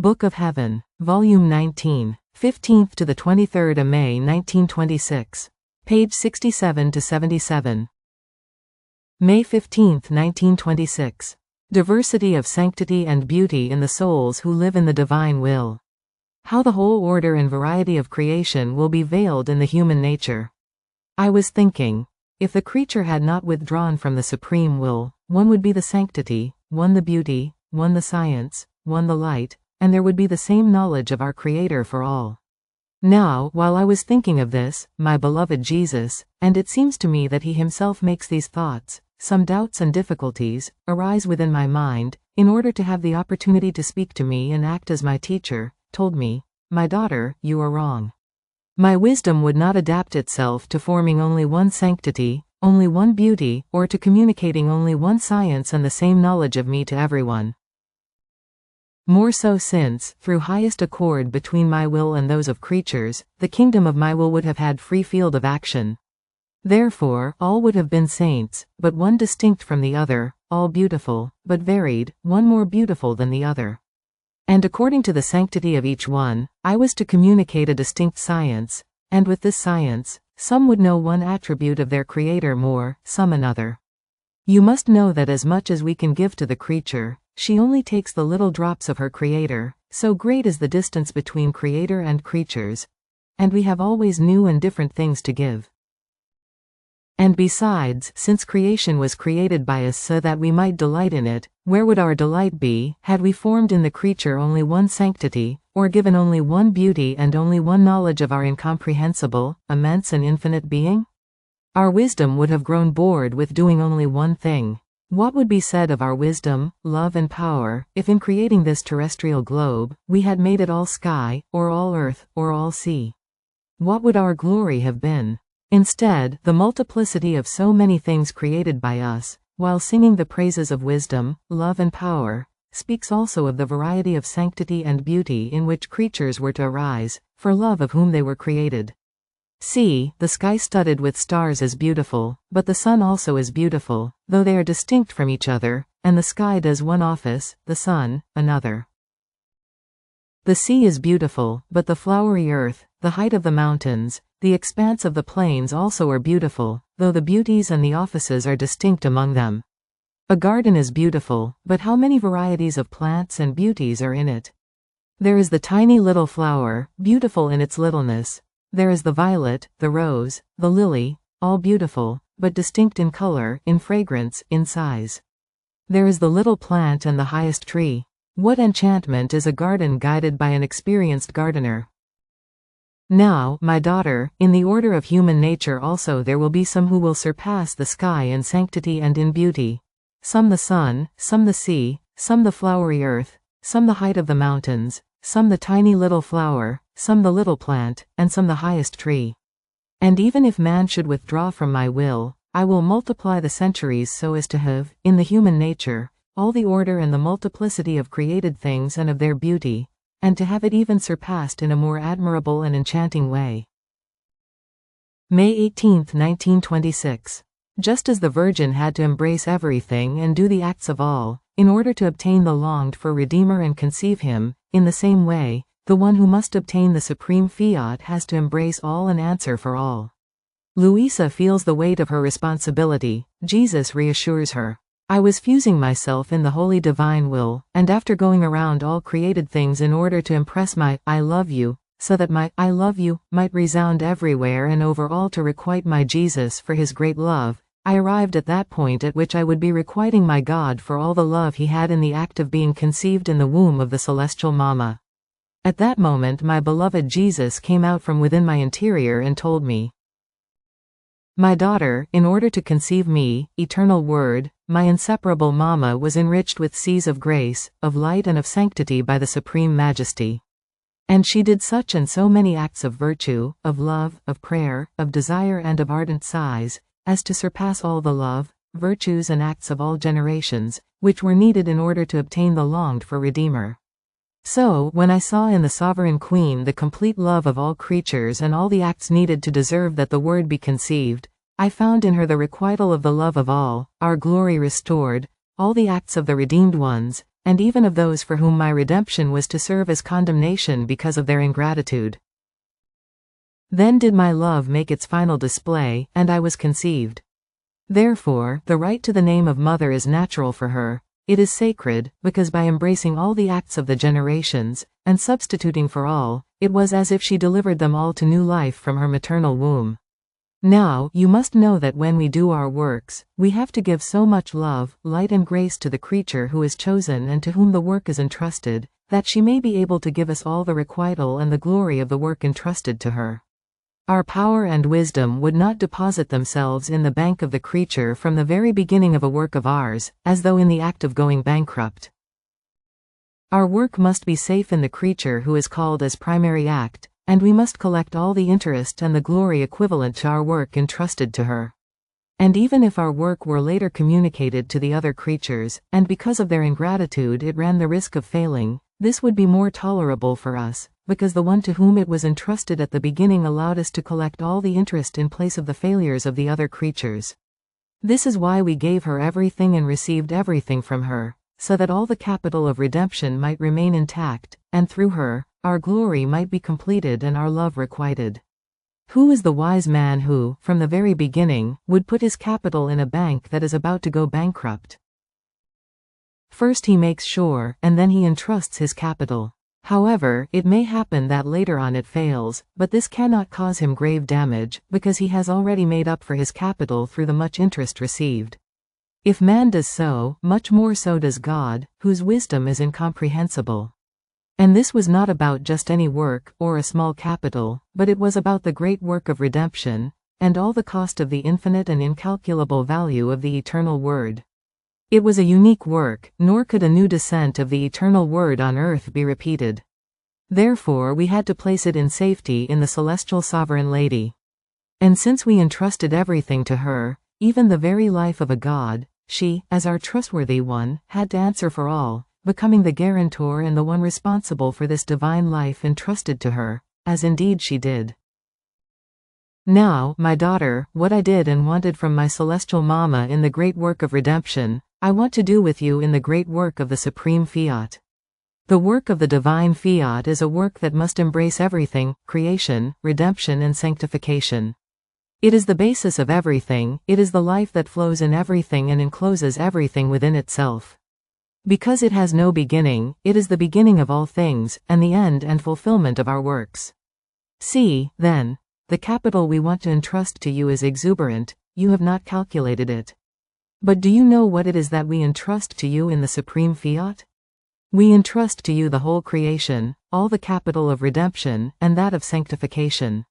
Book of Heaven, Volume 19, 15th to the 23rd of May 1926. Page 67 to 77. May 15, 1926. Diversity of sanctity and beauty in the souls who live in the divine will. How the whole order and variety of creation will be veiled in the human nature. I was thinking, if the creature had not withdrawn from the supreme will, one would be the sanctity, one the beauty, one the science, one the light, and there would be the same knowledge of our Creator for all. Now, while I was thinking of this, my beloved Jesus, and it seems to me that He Himself makes these thoughts, some doubts and difficulties, arise within my mind, in order to have the opportunity to speak to me and act as my teacher, told me, "My daughter, you are wrong. My wisdom would not adapt itself to forming only one sanctity, only one beauty, or to communicating only one science and the same knowledge of me to everyone. More so since, through highest accord between my will and those of creatures, the kingdom of my will would have had free field of action. Therefore, all would have been saints, but one distinct from the other, all beautiful, but varied, one more beautiful than the other. And according to the sanctity of each one, I was to communicate a distinct science, and with this science, some would know one attribute of their Creator more, some another. You must know that as much as we can give to the creature, she only takes the little drops of her Creator, so great is the distance between Creator and creatures, and we have always new and different things to give. And besides, since creation was created by us so that we might delight in it, where would our delight be, had we formed in the creature only one sanctity, or given only one beauty and only one knowledge of our incomprehensible, immense and infinite being? Our wisdom would have grown bored with doing only one thing. What would be said of our wisdom, love and power, if in creating this terrestrial globe, we had made it all sky, or all earth, or all sea? What would our glory have been? Instead, the multiplicity of so many things created by us, while singing the praises of wisdom, love and power, speaks also of the variety of sanctity and beauty in which creatures were to arise, for love of whom they were created. See, the sky studded with stars is beautiful, but the sun also is beautiful, though they are distinct from each other, and the sky does one office, the sun, another. The sea is beautiful, but the flowery earth, the height of the mountains, the expanse of the plains also are beautiful, though the beauties and the offices are distinct among them. A garden is beautiful, but how many varieties of plants and beauties are in it? There is the tiny little flower, beautiful in its littleness. There is the violet, the rose, the lily, all beautiful, but distinct in color, in fragrance, in size. There is the little plant and the highest tree. What enchantment is a garden guided by an experienced gardener? Now, my daughter, in the order of human nature also there will be some who will surpass the sky in sanctity and in beauty. Some the sun, some the sea, some the flowery earth, some the height of the mountains, some the tiny little flower, some the little plant, and some the highest tree. And even if man should withdraw from my will, I will multiply the centuries so as to have, in the human nature, all the order and the multiplicity of created things and of their beauty, and to have it even surpassed in a more admirable and enchanting way. May 18, 1926. Just as the Virgin had to embrace everything and do the acts of all, in order to obtain the longed-for Redeemer and conceive Him, in the same way, the one who must obtain the supreme fiat has to embrace all and answer for all. Luisa feels the weight of her responsibility. Jesus reassures her. I was fusing myself in the holy divine will, and after going around all created things in order to impress my "I love you," so that my "I love you" might resound everywhere and over all to requite my Jesus for His great love, I arrived at that point at which I would be requiting my God for all the love He had in the act of being conceived in the womb of the celestial Mama. At that moment my beloved Jesus came out from within my interior and told me, "My daughter, in order to conceive me, eternal Word, my inseparable Mama was enriched with seas of grace, of light and of sanctity by the Supreme Majesty. And she did such and so many acts of virtue, of love, of prayer, of desire and of ardent sighs, as to surpass all the love, virtues and acts of all generations, which were needed in order to obtain the longed-for Redeemer. So, when I saw in the Sovereign Queen the complete love of all creatures and all the acts needed to deserve that the Word be conceived, I found in her the requital of the love of all, our glory restored, all the acts of the redeemed ones, and even of those for whom my redemption was to serve as condemnation because of their ingratitude. Then did my love make its final display, and I was conceived. Therefore, the right to the name of mother is natural for her. It is sacred, because by embracing all the acts of the generations, and substituting for all, it was as if she delivered them all to new life from her maternal womb. Now, you must know that when we do our works, we have to give so much love, light and grace to the creature who is chosen and to whom the work is entrusted, that she may be able to give us all the requital and the glory of the work entrusted to her. Our power and wisdom would not deposit themselves in the bank of the creature from the very beginning of a work of ours, as though in the act of going bankrupt. Our work must be safe in the creature who is called as primary act, and we must collect all the interest and the glory equivalent to our work entrusted to her. And even if our work were later communicated to the other creatures, and because of their ingratitude it ran the risk of failing, this would be more tolerable for us, because the one to whom it was entrusted at the beginning allowed us to collect all the interest in place of the failures of the other creatures. This is why we gave her everything and received everything from her, so that all the capital of redemption might remain intact, and through her, our glory might be completed and our love requited. Who is the wise man who, from the very beginning, would put his capital in a bank that is about to go bankrupt? First he makes sure, and then he entrusts his capital. However, it may happen that later on it fails, but this cannot cause him grave damage, because he has already made up for his capital through the much interest received. If man does so, much more so does God, whose wisdom is incomprehensible. And this was not about just any work, or a small capital, but it was about the great work of redemption, and all the cost of the infinite and incalculable value of the eternal Word. It was a unique work, nor could a new descent of the eternal Word on earth be repeated. Therefore we had to place it in safety in the celestial sovereign lady. And since we entrusted everything to her, even the very life of a god, she, as our trustworthy one, had to answer for all, becoming the guarantor and the one responsible for this divine life entrusted to her, as indeed she did. Now, my daughter, what I did and wanted from my celestial mama in the great work of redemption, I want to do with you in the great work of the supreme fiat. The work of the divine fiat is a work that must embrace everything: creation, redemption and sanctification. It is the basis of everything, it is the life that flows in everything and encloses everything within itself. Because it has no beginning, it is the beginning of all things, and the end and fulfillment of our works. See, then, the capital we want to entrust to you is exuberant, you have not calculated it. But do you know what it is that we entrust to you in the supreme fiat? We entrust to you the whole creation, all the capital of redemption, and that of sanctification.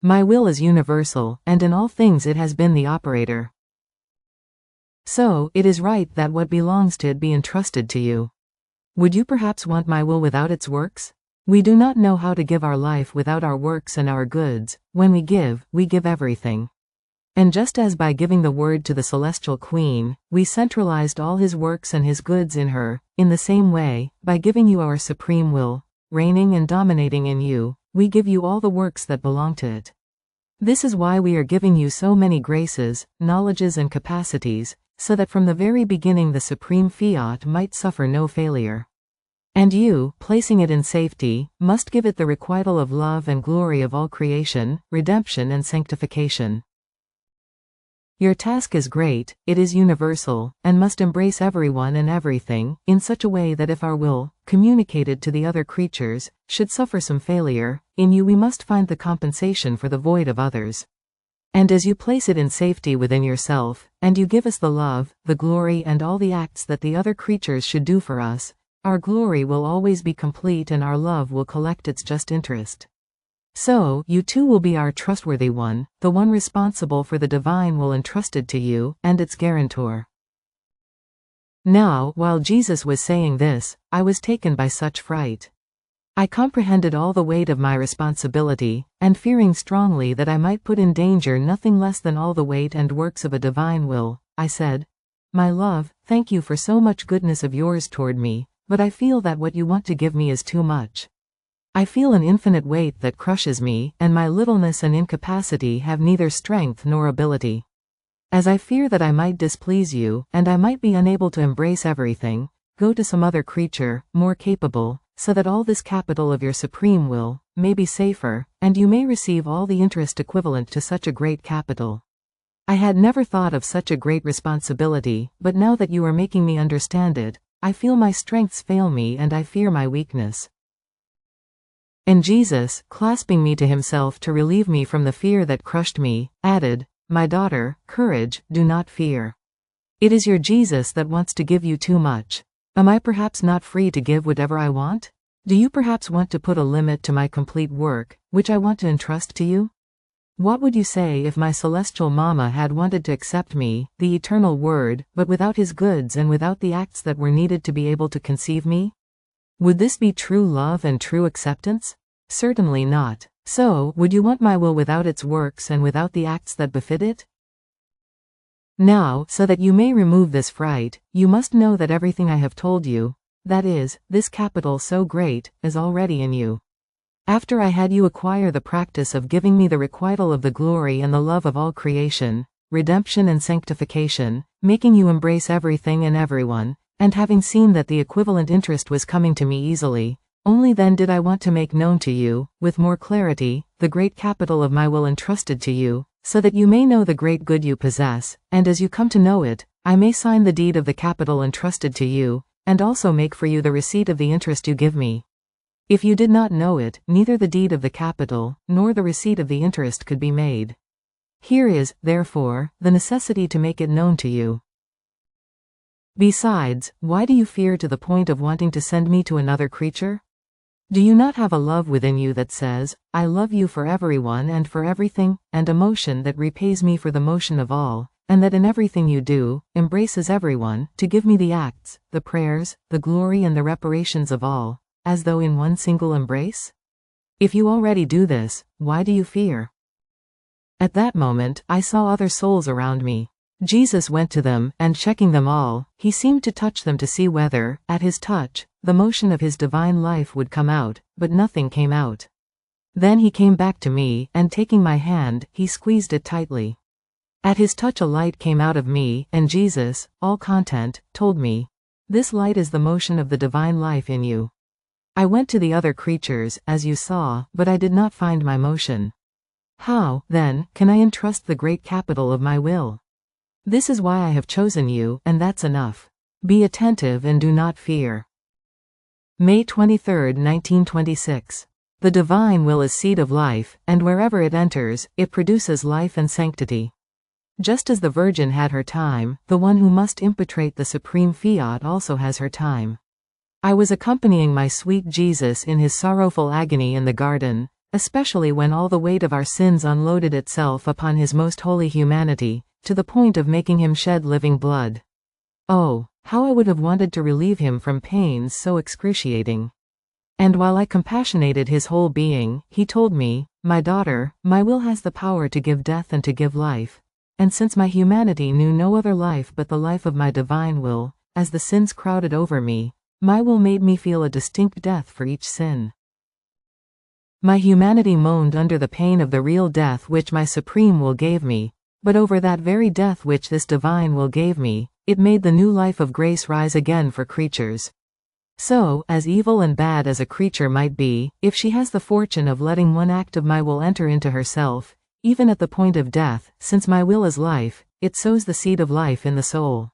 My will is universal, and in all things it has been the operator. So, it is right that what belongs to it be entrusted to you. Would you perhaps want my will without its works? We do not know how to give our life without our works and our goods. When we give everything. And just as by giving the Word to the celestial Queen, we centralized all his works and his goods in her, in the same way, by giving you our supreme will, reigning and dominating in you, we give you all the works that belong to it. This is why we are giving you so many graces, knowledges and capacities, so that from the very beginning the supreme fiat might suffer no failure. And you, placing it in safety, must give it the requital of love and glory of all creation, redemption and sanctification. Your task is great, it is universal, and must embrace everyone and everything, in such a way that if our will, communicated to the other creatures, should suffer some failure, in you we must find the compensation for the void of others. And as you place it in safety within yourself, and you give us the love, the glory and all the acts that the other creatures should do for us, our glory will always be complete and our love will collect its just interest. So, you too will be our trustworthy one, the one responsible for the divine will entrusted to you, and its guarantor. Now, while Jesus was saying this, I was taken by such fright. I comprehended all the weight of my responsibility, and fearing strongly that I might put in danger nothing less than all the weight and works of a divine will, I said, "My love, thank you for so much goodness of yours toward me, but I feel that what you want to give me is too much. I feel an infinite weight that crushes me, and my littleness and incapacity have neither strength nor ability. As I fear that I might displease you, and I might be unable to embrace everything, go to some other creature, more capable, so that all this capital of your supreme will may be safer, and you may receive all the interest equivalent to such a great capital. I had never thought of such a great responsibility, but now that you are making me understand it, I feel my strengths fail me and I fear my weakness. And Jesus, clasping me to himself to relieve me from the fear that crushed me, added, "My daughter, courage, do not fear. It is your Jesus that wants to give you too much. Am I perhaps not free to give whatever I want? Do you perhaps want to put a limit to my complete work, which I want to entrust to you? What would you say if my celestial Mama had wanted to accept me, the eternal Word, but without his goods and without the acts that were needed to be able to conceive me? Would this be true love and true acceptance? Certainly not. So, would you want my will without its works and without the acts that befit it? Now, so that you may remove this fright, you must know that everything I have told you, that is, this capital so great, is already in you. After I had you acquire the practice of giving me the requital of the glory and the love of all creation, redemption and sanctification, making you embrace everything and everyone, and having seen that the equivalent interest was coming to me easily, only then did I want to make known to you, with more clarity, the great capital of my will entrusted to you, so that you may know the great good you possess, and as you come to know it, I may sign the deed of the capital entrusted to you, and also make for you the receipt of the interest you give me. If you did not know it, neither the deed of the capital, nor the receipt of the interest could be made. Here is, therefore, the necessity to make it known to you. Besides, why do you fear to the point of wanting to send me to another creature? Do you not have a love within you that says, I love you for everyone and for everything, and a motion that repays me for the motion of all, and that in everything you do, embraces everyone, to give me the acts, the prayers, the glory and the reparations of all, as though in one single embrace? If you already do this, why do you fear? At that moment, I saw other souls around me. Jesus went to them, and checking them all, he seemed to touch them to see whether, at his touch, the motion of his divine life would come out, but nothing came out. Then he came back to me, and taking my hand, he squeezed it tightly. At his touch a light came out of me, and Jesus, all content, told me, "This light is the motion of the divine life in you." I went to the other creatures, as you saw, but I did not find my motion. How, then, can I entrust the great capital of my will? This is why I have chosen you, and that's enough. Be attentive and do not fear. May 23, 1926. The divine will is seed of life, and wherever it enters, it produces life and sanctity. Just as the Virgin had her time, the one who must impetrate the supreme fiat also has her time. I was accompanying my sweet Jesus in his sorrowful agony in the garden, especially when all the weight of our sins unloaded itself upon his most holy humanity, to the point of making him shed living blood. Oh, how I would have wanted to relieve him from pains so excruciating. And while I compassionated his whole being, he told me, "My daughter, my will has the power to give death and to give life. And since my humanity knew no other life but the life of my divine will, as the sins crowded over me, my will made me feel a distinct death for each sin. My humanity moaned under the pain of the real death which my supreme will gave me, but over that very death which this divine will gave me, it made the new life of grace rise again for creatures. So, as evil and bad as a creature might be, if she has the fortune of letting one act of my will enter into herself, even at the point of death, since my will is life, it sows the seed of life in the soul.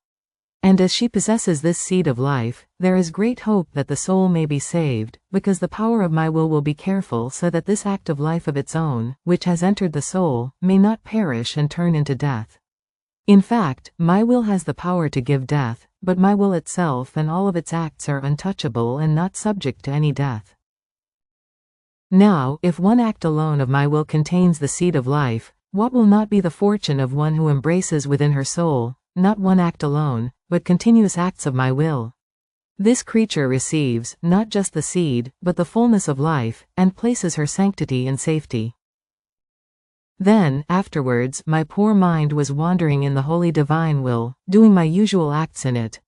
And as she possesses this seed of life, there is great hope that the soul may be saved, because the power of my will be careful so that this act of life of its own, which has entered the soul, may not perish and turn into death. In fact, my will has the power to give death, but my will itself and all of its acts are untouchable and not subject to any death. Now, if one act alone of my will contains the seed of life, what will not be the fortune of one who embraces within her soul, not one act alone, but continuous acts of my will? This creature receives, not just the seed, but the fullness of life, and places her sanctity in safety. Then, afterwards, my poor mind was wandering in the holy divine will, doing my usual acts in it.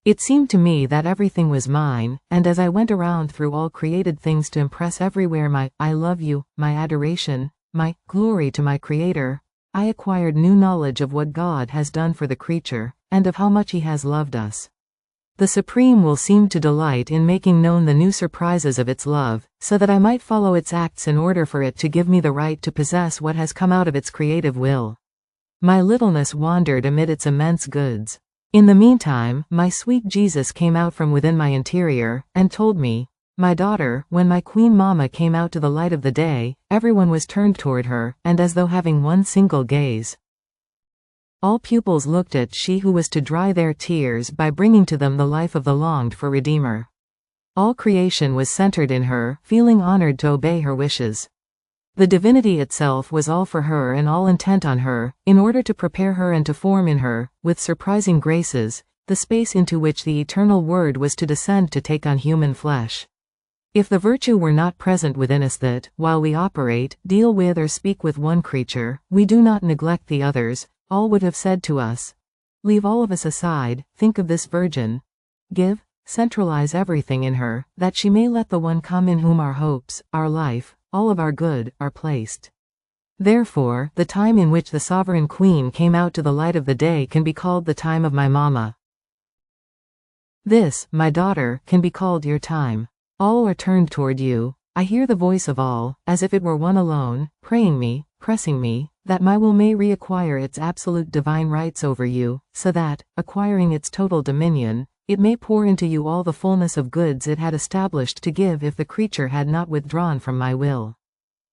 It seemed to me that everything was mine, and as I went around through all created things to impress everywhere my "I love you," my adoration, my glory to my Creator, I acquired new knowledge of what God has done for the creature, and of how much He has loved us. The Supreme will seem to delight in making known the new surprises of its love, so that I might follow its acts in order for it to give me the right to possess what has come out of its creative will. My littleness wandered amid its immense goods. In the meantime, my sweet Jesus came out from within my interior, and told me, "My daughter, when my Queen Mama came out to the light of the day, everyone was turned toward her, and as though having one single gaze. All pupils looked at she who was to dry their tears by bringing to them the life of the longed-for Redeemer. All creation was centered in her, feeling honored to obey her wishes. The divinity itself was all for her and all intent on her, in order to prepare her and to form in her, with surprising graces, the space into which the eternal Word was to descend to take on human flesh. If the virtue were not present within us that, while we operate, deal with or speak with one creature, we do not neglect the others, all would have said to us, 'Leave all of us aside, think of this Virgin. Give, centralize everything in her, that she may let the one come in whom our hopes, our life, all of our good, are placed.' Therefore, the time in which the Sovereign Queen came out to the light of the day can be called the time of my Mama. This, my daughter, can be called your time. All are turned toward you. I hear the voice of all, as if it were one alone, praying me, pressing me, that my will may reacquire its absolute divine rights over you, so that, acquiring its total dominion, it may pour into you all the fullness of goods it had established to give if the creature had not withdrawn from my will.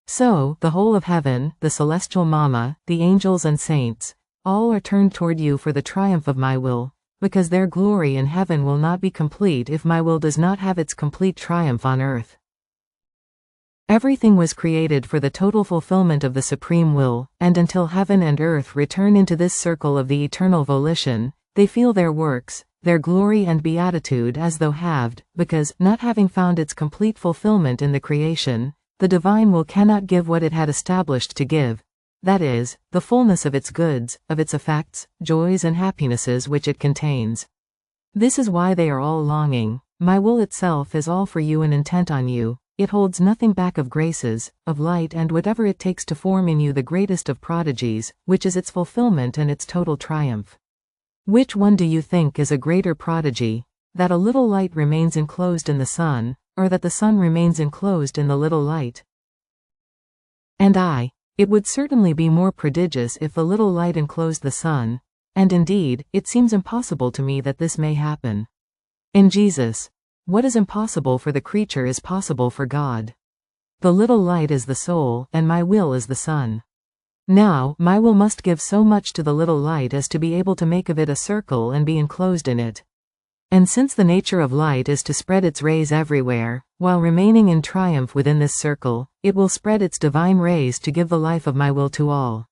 So, the whole of heaven, the celestial Mama, the angels and saints, all are turned toward you for the triumph of my will, because their glory in heaven will not be complete if my will does not have its complete triumph on earth. Everything was created for the total fulfillment of the supreme will, and until heaven and earth return into this circle of the eternal volition, they feel their works, their glory and beatitude as though halved, because, not having found its complete fulfillment in the creation, the divine will cannot give what it had established to give, that is, the fullness of its goods, of its effects, joys and happinesses which it contains. This is why they are all longing. My will itself is all for you and intent on you. It holds nothing back of graces, of light and whatever it takes to form in you the greatest of prodigies, which is its fulfillment and its total triumph. Which one do you think is a greater prodigy, that a little light remains enclosed in the sun, or that the sun remains enclosed in the little light? It would certainly be more prodigious if the little light enclosed the sun, and indeed, it seems impossible to me that this may happen. In Jesus, what is impossible for the creature is possible for God. The little light is the soul, and my will is the sun. Now, my will must give so much to the little light as to be able to make of it a circle and be enclosed in it. And since the nature of light is to spread its rays everywhere, while remaining in triumph within this circle, it will spread its divine rays to give the life of my will to all.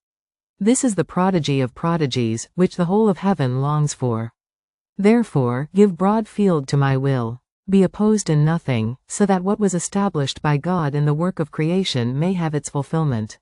This is the prodigy of prodigies, which the whole of heaven longs for. Therefore, give broad field to my will. Be opposed in nothing, so that what was established by God in the work of creation may have its fulfillment.